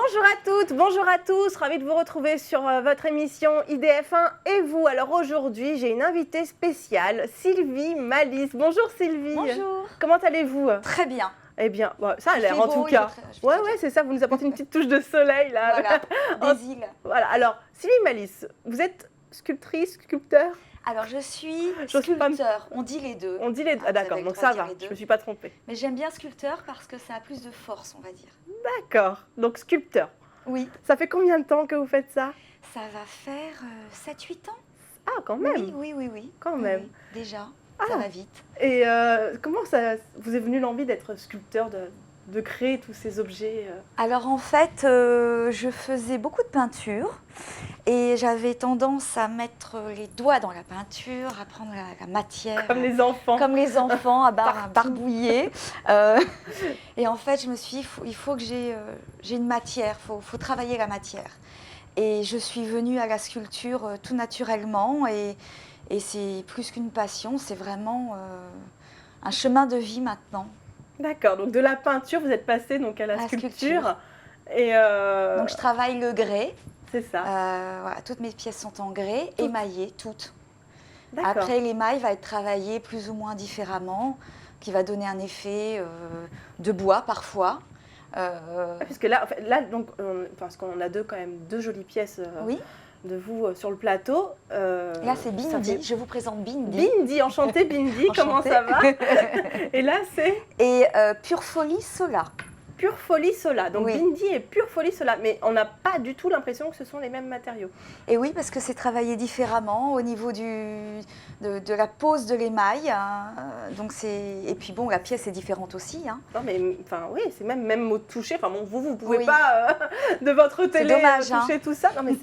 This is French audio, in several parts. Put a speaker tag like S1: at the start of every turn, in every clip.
S1: Bonjour à toutes, bonjour à tous, ravie de vous retrouver sur votre émission IDF1 et vous. Alors aujourd'hui, j'ai une invitée spéciale, Sylvie Malice. Bonjour Sylvie.
S2: Bonjour.
S1: Comment allez-vous?
S2: Très bien.
S1: Eh bien, bon, ça a l'air en tout
S2: beau,
S1: cas. Ouais, c'est ça, vous nous apportez une petite touche de soleil là.
S2: Voilà, des îles.
S1: Voilà, alors Sylvie Malice, vous êtes sculptrice, sculpteur?
S2: Alors je suis sculpteur, on dit les deux.
S1: On dit les deux, ah, d'accord, donc ça va, je ne me suis pas trompée.
S2: Mais j'aime bien sculpteur parce que ça a plus de force, on va dire.
S1: D'accord, donc sculpteur.
S2: Oui.
S1: Ça fait combien de temps que vous faites ça?
S2: Ça va faire 7-8 ans.
S1: Ah, quand même.
S2: Oui.
S1: Quand même.
S2: Oui, déjà,
S1: ah.
S2: Ça va vite.
S1: Et comment ça vous est venu l'envie d'être sculpteur, de créer tous ces objets
S2: Alors en fait, je faisais beaucoup de peinture et j'avais tendance à mettre les doigts dans la peinture, à prendre la matière.
S1: Comme les enfants.
S2: Comme les enfants, à barbouiller. Et en fait, je me suis dit, il faut que j'ai une matière, il faut travailler la matière. Et je suis venue à la sculpture tout naturellement et c'est plus qu'une passion, c'est vraiment un chemin de vie maintenant.
S1: D'accord, donc de la peinture, vous êtes passé donc à la sculpture. Et
S2: donc je travaille le grès.
S1: C'est ça.
S2: Voilà, toutes mes pièces sont en grès, émaillées, toutes.
S1: D'accord.
S2: Après, l'émail va être travaillé plus ou moins différemment, qui va donner un effet de bois parfois.
S1: Puisque là, donc, parce qu'on a quand même deux jolies pièces.
S2: Oui.
S1: De vous sur le plateau.
S2: Là, c'est Bindi. Je vous présente Bindi.
S1: Bindi, enchantée Bindi, comment ça va? Et là, c'est
S2: Pure Folie Sola.
S1: Pure Folie Sola. Donc
S2: oui.
S1: Bindi et Pure Folie Sola. Mais on n'a pas du tout l'impression que ce sont les mêmes matériaux.
S2: Et oui, parce que c'est travaillé différemment au niveau de la pose de l'émail. Hein. Et puis bon, la pièce est différente aussi. Hein.
S1: Non, mais enfin, oui, c'est même au toucher. Enfin, bon, vous pouvez pas de votre télé
S2: dommage,
S1: toucher tout ça. Non, mais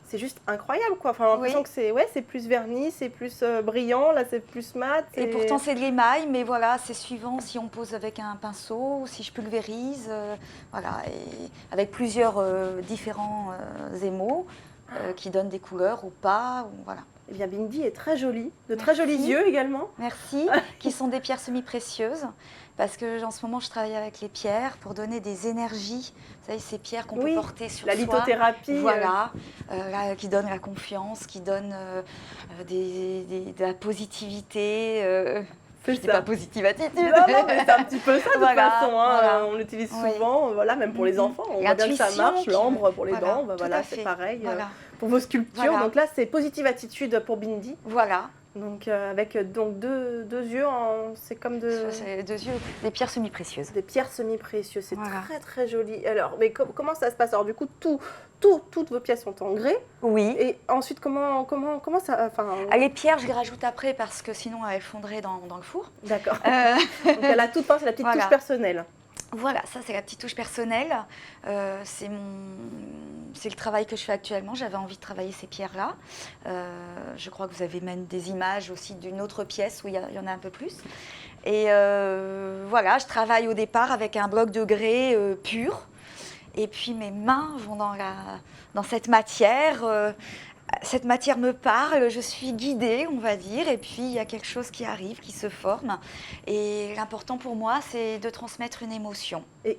S1: c'est juste incroyable, quoi. Enfin, l'impression que c'est plus verni, c'est plus brillant, là, c'est plus mat.
S2: Et pourtant, c'est de l'émail, mais voilà, c'est suivant si on pose avec un pinceau ou si je pulvérise. Voilà, et avec plusieurs différents émaux qui donnent des couleurs ou pas. Voilà.
S1: Eh bien, Bindi est très jolie, de très jolis yeux également.
S2: Merci, qui sont des pierres semi-précieuses, parce que en ce moment, je travaille avec les pierres pour donner des énergies. Vous savez, ces pierres qu'on peut porter sur soi.
S1: La lithothérapie.
S2: Voilà, qui donne la confiance, qui donne de la positivité. Je dis pas positive attitude.
S1: Non, mais c'est un petit peu ça de toute façon. Hein.
S2: Voilà.
S1: On l'utilise souvent, même pour les enfants. On voit bien que ça marche, l'ambre pour les dents, voilà, c'est pareil. Pour vos sculptures, donc là c'est positive attitude pour Bindi.
S2: Voilà.
S1: Donc avec deux yeux, c'est comme
S2: deux yeux, des pierres semi-précieuses.
S1: Des pierres semi-précieuses, c'est très très joli. Alors, mais comment ça se passe? Alors du coup, toutes vos pièces sont en grès.
S2: Oui.
S1: Et ensuite, comment ça...
S2: Les pierres, je les rajoute après parce que sinon elles fondraient dans le four.
S1: D'accord. Donc à la toute fin, c'est la petite touche personnelle.
S2: Voilà, ça c'est la petite touche personnelle. C'est le travail que je fais actuellement. J'avais envie de travailler ces pierres-là. Je crois que vous avez même des images aussi d'une autre pièce où il y en a un peu plus. Et voilà, je travaille au départ avec un bloc de grès pur. Et puis mes mains vont dans cette matière. Cette matière me parle, je suis guidée, on va dire, et puis il y a quelque chose qui arrive, qui se forme. Et l'important pour moi, c'est de transmettre une émotion.
S1: Et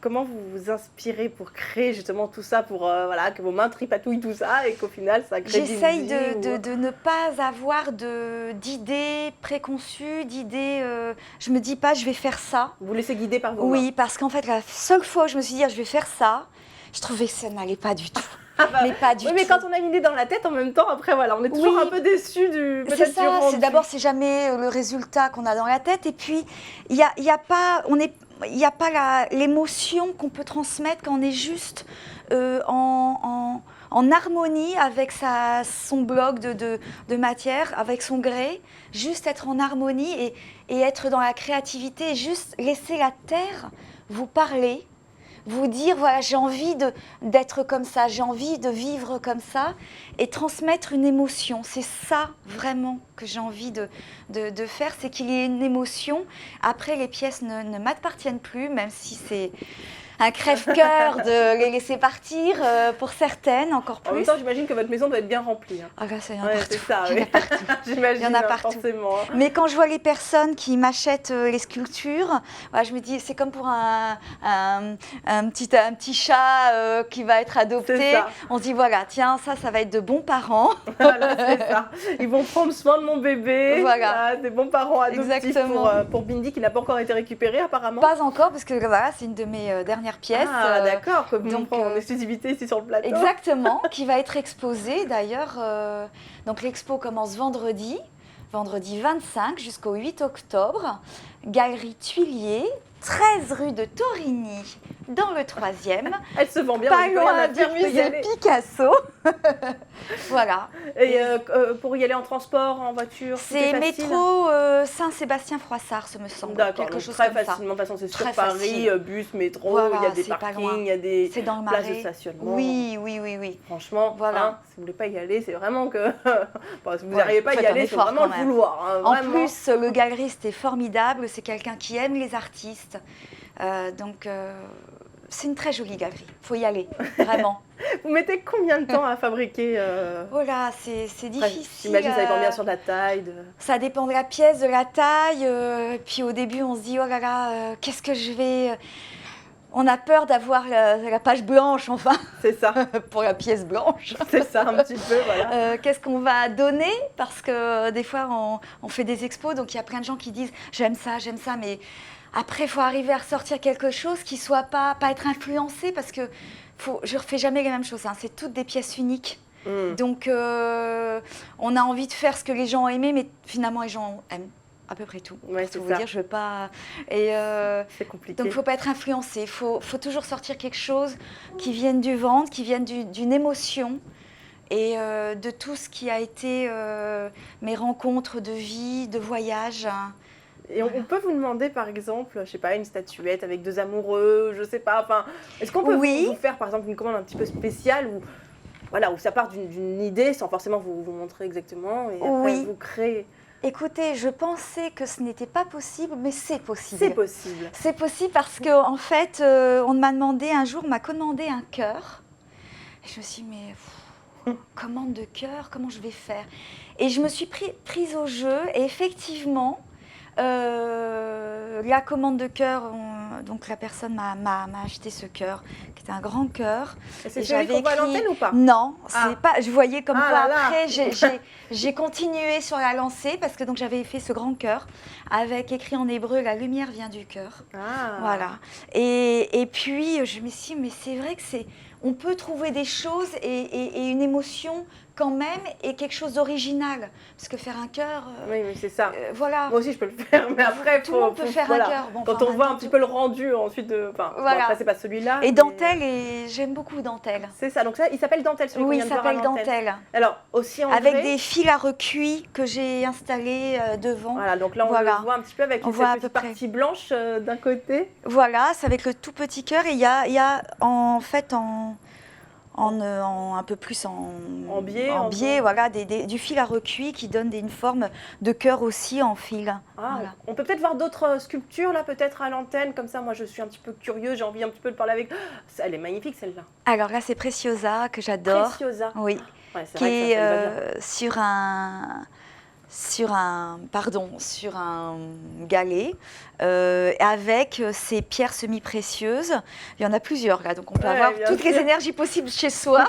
S1: comment vous vous inspirez pour créer justement tout ça, pour que vos mains tripatouillent tout ça et qu'au final ça crée
S2: J'essaye de ne pas avoir d'idées préconçues, je me dis pas je vais faire ça.
S1: Vous laissez guider par vos mains.
S2: Oui, parce qu'en fait, la seule fois où je me suis dit je vais faire ça, je trouvais que ça n'allait pas du tout. Mais pas du tout.
S1: Mais quand on a une idée dans la tête, en même temps, après, on est toujours un peu déçu du rendu.
S2: C'est ça, c'est jamais le résultat qu'on a dans la tête. Et puis, il n'y a pas l'émotion qu'on peut transmettre quand on est juste en harmonie avec son bloc de matière, avec son grès. Juste être en harmonie et être dans la créativité, juste laisser la terre vous parler. Vous dire, voilà, j'ai envie d'être comme ça, j'ai envie de vivre comme ça et transmettre une émotion. C'est ça vraiment que j'ai envie de faire, c'est qu'il y ait une émotion. Après, les pièces ne m'appartiennent plus, même si un crève-cœur de les laisser partir, pour certaines, encore
S1: En même
S2: plus.
S1: temps, j'imagine que votre maison doit être bien remplie. Hein.
S2: Ah là, ça, il y en a
S1: Ouais,
S2: partout.
S1: c'est ça,
S2: Il y en a
S1: oui.
S2: partout.
S1: J'imagine,
S2: Il y en a
S1: hein,
S2: partout.
S1: forcément. Hein.
S2: Mais quand je vois les personnes qui m'achètent les sculptures, voilà, je me dis, c'est comme pour un petit chat qui va être
S1: C'est
S2: adopté.
S1: ça.
S2: On se dit, voilà, tiens, ça va être de bons parents.
S1: Voilà, c'est ça. Ils vont prendre soin de mon bébé.
S2: Voilà.
S1: Ah, des bons parents adoptifs
S2: Exactement.
S1: pour Bindi qui n'a pas encore été récupéré apparemment.
S2: Pas encore, parce que voilà, c'est une de mes dernières pièces.
S1: Ah, d'accord, que vous
S2: donc,
S1: nous prenez en exclusivité ici sur le plateau.
S2: Exactement, qui va être exposée d'ailleurs. Donc l'expo commence vendredi 25 jusqu'au 8 octobre, Galerie Tuilier, 13 rue de Torigny, dans le 3e,
S1: Elle se vend bien.
S2: pas
S1: j'ai rien
S2: loin
S1: à
S2: du
S1: dire, je peux y
S2: musée
S1: aller.
S2: Picasso. Voilà.
S1: Et pour y aller en transport, en voiture, tout
S2: C'est
S1: est facile.
S2: métro Saint-Sébastien-Froissart, ce me semble.
S1: D'accord,
S2: Quelque
S1: donc
S2: chose
S1: très
S2: comme ça.
S1: facilement. De toute façon, c'est sur
S2: Très
S1: Paris,
S2: facile.
S1: bus, métro,
S2: Voilà,
S1: il y a des
S2: c'est pas loin.
S1: parkings, il y a des
S2: C'est dans le
S1: places de
S2: Marais.
S1: stationnement.
S2: Oui.
S1: Franchement,
S2: Voilà.
S1: hein, si vous voulez pas y aller, c'est vraiment que bon, si vous
S2: Ouais,
S1: n'arrivez pas à y
S2: faites un
S1: aller, c'est
S2: effort
S1: vraiment
S2: quand
S1: le
S2: même.
S1: vouloir. Hein,
S2: En
S1: vraiment.
S2: plus, le galeriste est formidable, c'est quelqu'un qui aime les artistes. Donc, c'est une très jolie galerie. Il faut y aller, vraiment.
S1: Vous mettez combien de temps à fabriquer
S2: Oh là, c'est
S1: après,
S2: difficile.
S1: j'imagine que ça dépend bien sur la taille.
S2: Ça dépend de la pièce, de la taille. Puis au début, on se dit, oh là là, qu'est-ce que je vais... On a peur d'avoir la page blanche, enfin,
S1: C'est ça,
S2: pour la pièce blanche.
S1: c'est ça un petit peu, voilà.
S2: Qu'est-ce qu'on va donner? Parce que des fois, on fait des expos, donc il y a plein de gens qui disent j'aime ça, mais après, il faut arriver à ressortir quelque chose qui ne soit pas être influencé, parce que je ne refais jamais les mêmes choses, hein. C'est toutes des pièces uniques.
S1: Mm.
S2: Donc, on a envie de faire ce que les gens ont aimé, mais finalement, les gens aiment à peu près tout.
S1: Ouais,
S2: Pour
S1: c'est
S2: tout
S1: ça.
S2: vous dire, je veux pas... Et,
S1: C'est compliqué.
S2: donc, il ne faut pas être influencé. Il faut toujours sortir quelque chose qui vienne du ventre, qui vienne d'une émotion et de tout ce qui a été mes rencontres de vie, de voyage.
S1: Et on peut vous demander, par exemple, je sais pas, une statuette avec deux amoureux, je sais pas, enfin, est-ce qu'on peut
S2: Oui.
S1: vous faire, par exemple, une commande un petit peu spéciale où, voilà, où ça part d'une idée sans forcément vous montrer exactement et après
S2: Oui.
S1: vous créez.
S2: Écoutez, je pensais que ce n'était pas possible, mais c'est possible.
S1: C'est possible.
S2: C'est possible parce qu'en fait, on m'a demandé un jour, on m'a commandé un cœur. Et je me suis dit, mais commande de cœur, comment je vais faire? Et je me suis prise au jeu et effectivement, la commande de cœur, donc la personne m'a acheté ce cœur, qui était un grand cœur.
S1: Et c'est
S2: Et
S1: celui qu'on voit à l'antenne ou pas?
S2: Non,
S1: Ah.
S2: c'est pas. Je voyais comme
S1: Ah
S2: quoi
S1: là là.
S2: après, j'ai continué sur la lancée parce que donc j'avais fait ce grand cœur avec écrit en hébreu la lumière vient du cœur.
S1: Ah.
S2: Voilà. Et puis je me suis dit, mais c'est vrai que on peut trouver des choses et une émotion quand même et quelque chose d'original. Parce que faire un cœur,
S1: Oui, mais c'est ça.
S2: voilà.
S1: Moi aussi, je peux le faire, mais après,
S2: Tout le monde peut faire
S1: voilà.
S2: un cœur. Bon,
S1: Quand
S2: enfin,
S1: on voit un
S2: maintenant,
S1: petit peu le rendu ensuite de. Enfin, bon,
S2: Voilà.
S1: après, c'est pas celui-là.
S2: Et
S1: mais-
S2: dentelle, et j'aime beaucoup dentelle.
S1: C'est ça, donc ça, il s'appelle dentelle, celui qu'on
S2: Oui,
S1: vient
S2: il
S1: de voir à
S2: s'appelle
S1: l'antenne.
S2: dentelle.
S1: Alors, aussi en
S2: Avec
S1: vrai,
S2: des fils à recuit que j'ai installés devant.
S1: Voilà, donc là, on
S2: Voilà.
S1: le voit un petit peu avec
S2: On voit à
S1: cette
S2: peu
S1: petite
S2: près.
S1: partie blanche d'un côté.
S2: Voilà, c'est avec le tout petit cœur. Et il y a en fait un peu plus
S1: En biais,
S2: voilà, du fil à recuit qui donne une forme de cœur aussi en fil.
S1: Ah,
S2: Voilà.
S1: on peut peut-être voir d'autres sculptures là, peut-être à l'antenne, comme ça. Moi, je suis un petit peu curieuse, j'ai envie un petit peu de parler avec. Elle est magnifique celle-là.
S2: Alors là, c'est Preciosa que j'adore.
S1: Preciosa.
S2: Oui,
S1: Ouais, c'est
S2: qui
S1: vrai que
S2: est
S1: ça lui va bien.
S2: sur un galet avec ces pierres semi-précieuses. Il y en a plusieurs là, donc on peut
S1: Ouais,
S2: avoir
S1: bien
S2: toutes les
S1: sûr.
S2: énergies possibles chez soi.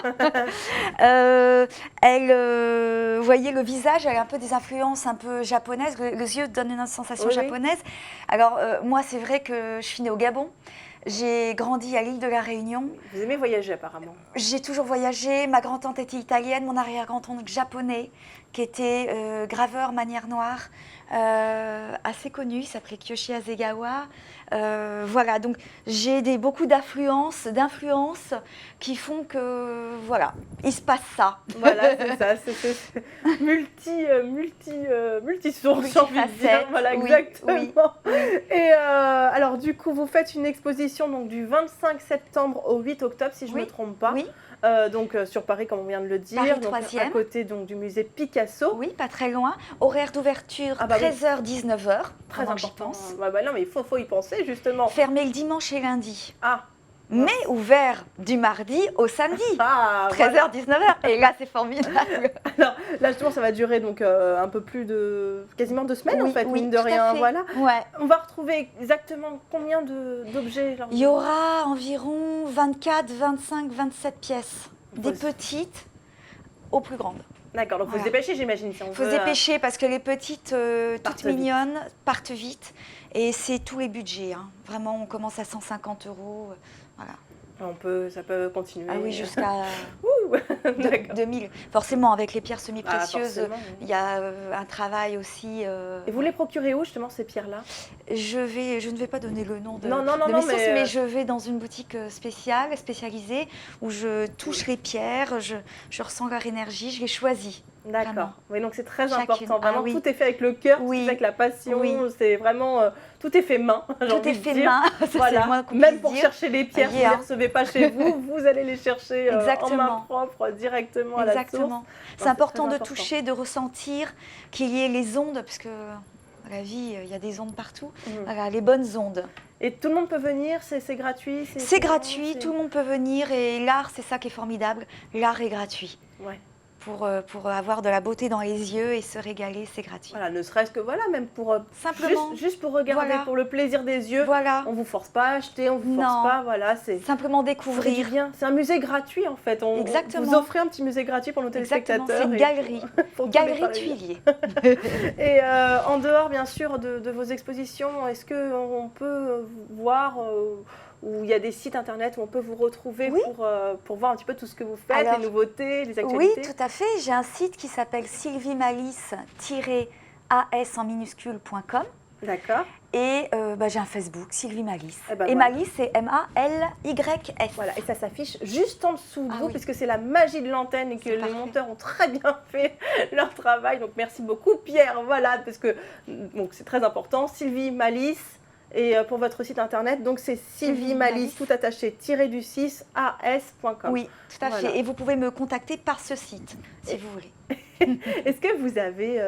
S2: Vous voyez le visage, elle a un peu des influences un peu japonaises. Les yeux donnent une sensation
S1: Oui, oui.
S2: japonaise. Alors moi, c'est vrai que je suis née au Gabon. J'ai grandi à l'île de la Réunion.
S1: Vous aimez voyager apparemment.
S2: J'ai toujours voyagé. Ma grand-tante était italienne, mon arrière-grand-oncle japonais, qui était graveur manière noire, assez connu, il s'appelait Kyoshi Hasegawa. Voilà, donc j'ai beaucoup d'influences qui font que, voilà, il se passe ça.
S1: Voilà, c'est ça, c'est multi-source, j'ai envie de dire.
S2: Multifacette,
S1: Voilà,
S2: oui,
S1: exactement.
S2: oui.
S1: Et alors, du coup, vous faites une exposition donc, du 25 septembre au 8 octobre, si je ne
S2: Oui,
S1: me trompe pas.
S2: Oui,
S1: Donc, sur Paris, comme on vient de le dire.
S2: Paris
S1: donc,
S2: 3e.
S1: à côté donc, du musée Picasso.
S2: oui, pas très loin. Horaire d'ouverture,
S1: Ah bah oui.
S2: 13h-19h.
S1: Très
S2: pendant que j'y
S1: important.
S2: pense.
S1: Bah, non, mais il faut y penser, justement.
S2: Fermé le dimanche et lundi.
S1: Ah,
S2: mais ouvert du mardi au samedi.
S1: Ah,
S2: 13h, 19h. Et là, c'est formidable.
S1: Alors là, justement, ça va durer donc un peu plus de quasiment 2 semaines
S2: Oui,
S1: en fait,
S2: oui,
S1: mine de
S2: tout à
S1: rien.
S2: fait.
S1: Voilà.
S2: Ouais.
S1: On va retrouver exactement combien d'objets
S2: Il y aura environ 24, 25, 27 pièces. Des petites aux plus grandes.
S1: D'accord, donc il faut se dépêcher, j'imagine. Si
S2: Il faut se dépêcher parce que les petites, toutes mignonnes, partent vite. Et c'est tous les budgets. Hein. Vraiment, on commence à 150 €. Voilà.
S1: Ça peut continuer.
S2: Ah oui, jusqu'à 2000. Forcément, avec les pierres semi-précieuses, il y a un travail aussi.
S1: Et vous les procurez où justement ces pierres-là?
S2: Je ne vais pas donner le nom de
S1: mes
S2: sources, mais je vais dans une boutique spécialisée où je touche les pierres, je ressens leur énergie, je les choisis.
S1: D'accord. Oui, donc c'est très important. Vraiment, tout est fait avec le cœur, tout est fait avec la passion. C'est vraiment, tout est fait main.
S2: Tout est fait main.
S1: Voilà. Même pour chercher les pierres, vous ne les recevez pas chez vous, vous allez les chercher en main propre, directement à la source.
S2: Exactement. C'est important de toucher, de ressentir qu'il y ait les ondes, parce que dans la vie, il y a des ondes partout. Voilà, les bonnes ondes.
S1: Et tout le monde peut venir, c'est gratuit?
S2: C'est gratuit, tout le monde peut venir et l'art, c'est ça qui est formidable. L'art est gratuit.
S1: Ouais.
S2: Pour avoir de la beauté dans les yeux et se régaler, c'est gratuit.
S1: Voilà, ne serait-ce que même pour
S2: simplement
S1: juste pour regarder, pour le plaisir des yeux.
S2: Voilà.
S1: On vous force pas à acheter, on vous force pas, voilà, c'est
S2: simplement découvrir.
S1: C'est un musée gratuit en fait.
S2: Exactement.
S1: Vous offrez un petit musée gratuit pour nos téléspectateurs.
S2: C'est une galerie, galerie Tuilier.
S1: Et en dehors bien sûr de vos expositions, est-ce que on peut voir où il y a des sites internet où on peut vous retrouver pour voir un petit peu tout ce que vous faites, les nouveautés, les actualités?
S2: Oui, tout à fait. J'ai un site qui s'appelle sylviemalice-as en minuscule.com.
S1: D'accord.
S2: Et j'ai un Facebook, Sylvie Malice.
S1: Et
S2: Malice, c'est M-A-L-Y-S.
S1: Voilà, et ça s'affiche juste en dessous de vous, puisque c'est la magie de l'antenne et que les monteurs ont très bien fait leur travail. Donc merci beaucoup Pierre, voilà, parce que c'est très important. Sylvie Malice. Et pour votre site internet, donc c'est Sylvie Malice, tout attaché, -du6 as.com.
S2: Oui, tout à fait. Et vous pouvez me contacter par ce site, si vous voulez.
S1: Est-ce que vous avez,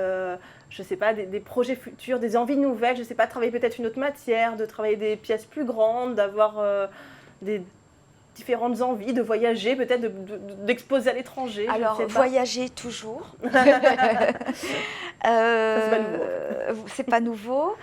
S1: je ne sais pas, des projets futurs, des envies nouvelles, je ne sais pas, travailler peut-être une autre matière, de travailler des pièces plus grandes, d'avoir des différentes envies, de voyager, peut-être d'exposer à l'étranger?
S2: Alors, voyager toujours. C'est pas nouveau.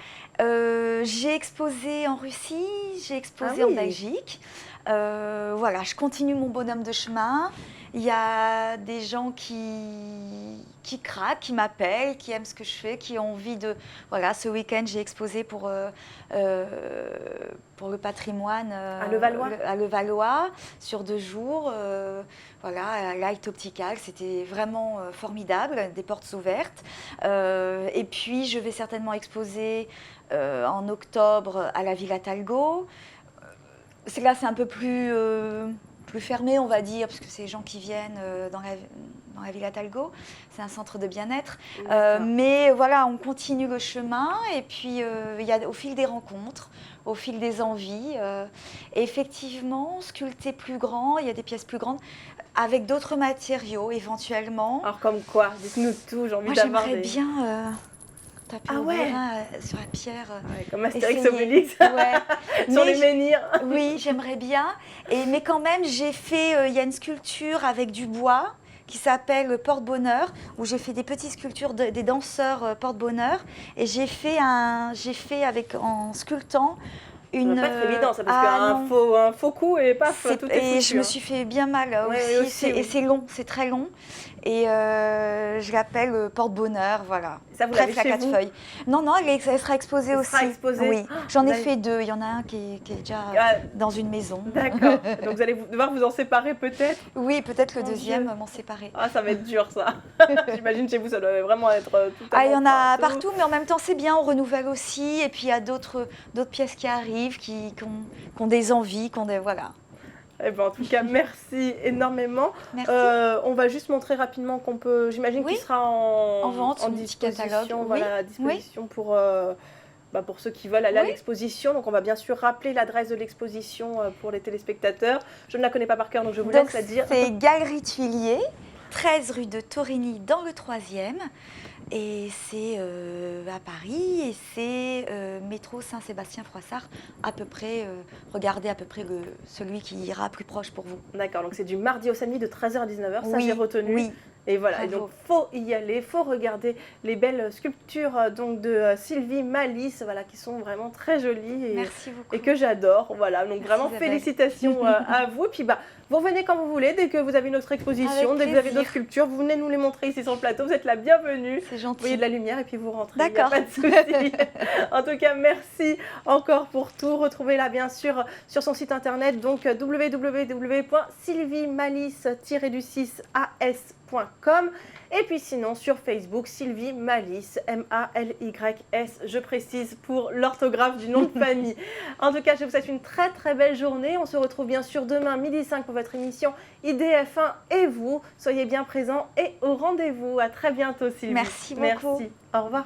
S2: J'ai exposé en Russie, j'ai exposé en Belgique. Voilà, je continue mon bonhomme de chemin. Il y a des gens qui craquent, qui m'appellent, qui aiment ce que je fais, qui ont envie de... Voilà, ce week-end, j'ai exposé pour le patrimoine
S1: à
S2: Levallois sur 2 jours. Voilà, à Light Optical, c'était vraiment formidable, des portes ouvertes. Et puis, je vais certainement exposer en octobre à la Villa Talgo. Là, c'est un peu plus fermé, on va dire, parce que c'est les gens qui viennent dans la Villa Talgo. C'est un centre de bien-être. Mais voilà, on continue le chemin. Et puis, il y a au fil des rencontres, au fil des envies. Effectivement, sculpter plus grand, il y a des pièces plus grandes, avec d'autres matériaux, éventuellement.
S1: Alors, comme quoi? Dites-nous tout, j'ai envie d'avoir
S2: j'aimerais bien... taper au brin, sur la pierre.
S1: Comme Astérix Obélix, sur les menhirs.
S2: Oui, j'aimerais bien. Mais quand même, j'ai fait, il y a une sculpture avec du bois qui s'appelle Porte-Bonheur, où j'ai fait des petites sculptures des danseurs Porte-Bonheur. Et j'ai fait en sculptant une...
S1: Ça doit pas être évident, ça, parce qu'un faux coup et paf, tout est foutu.
S2: Et je me suis fait bien mal aussi. Et c'est long, c'est très long. Et je l'appelle Porte-Bonheur, voilà.
S1: Ça, vous l'avez
S2: chez 4 feuilles. Non, elle sera exposée aussi.
S1: Sera exposée.
S2: Oui, j'en ai fait 2. Il y en a un qui est déjà dans une maison.
S1: D'accord. Donc vous allez devoir vous en séparer peut-être?
S2: Oui, peut-être le deuxième m'en séparer.
S1: Ah, ça va être dur ça. J'imagine chez vous, ça doit vraiment être tout
S2: il y en a partout, mais en même temps c'est bien, on renouvelle aussi. Et puis il y a d'autres pièces qui arrivent, qui ont des envies, qui ont des... Voilà.
S1: En tout cas, merci énormément.
S2: Merci.
S1: On va juste montrer rapidement qu'on peut, j'imagine qu'il sera en
S2: vente,
S1: en disposition, voilà, à disposition pour ceux qui veulent aller à l'exposition. Donc on va bien sûr rappeler l'adresse de l'exposition pour les téléspectateurs. Je ne la connais pas par cœur, donc je vous laisse la dire.
S2: C'est Galerie Tuilier, 13 rue de Torigny dans le 3e. Et c'est à Paris et c'est métro Saint-Sébastien-Froissart, à peu près, regardez à peu près celui qui ira plus proche pour vous.
S1: D'accord, donc c'est du mardi au samedi de 13h à 19h, ça j'ai retenu.
S2: Oui.
S1: Et voilà, et donc faut y aller, faut regarder les belles sculptures donc de Sylvie Malice, voilà, qui sont vraiment très jolies
S2: Merci beaucoup.
S1: Et que j'adore. Voilà, donc vraiment
S2: Isabelle.
S1: Félicitations à vous. Et puis vous revenez quand vous voulez, dès que vous avez une autre exposition, dès que vous avez d'autres sculptures, vous venez nous les montrer ici sur le plateau. Vous êtes la bienvenue.
S2: C'est gentil.
S1: Vous voyez de la lumière et puis vous rentrez.
S2: D'accord.
S1: Pas de souci. En tout cas, merci encore pour tout. Retrouvez-la bien sûr sur son site internet, donc www.sylviemalice-as.com. Et puis sinon sur Facebook, Sylvie Malice, M-A-L-Y-S, je précise pour l'orthographe du nom de famille. En tout cas, je vous souhaite une très très belle journée. On se retrouve bien sûr demain, 12h05 pour votre émission IDF1 et vous. Soyez bien présents et au rendez-vous. À très bientôt Sylvie.
S2: Merci beaucoup.
S1: Merci. Au revoir.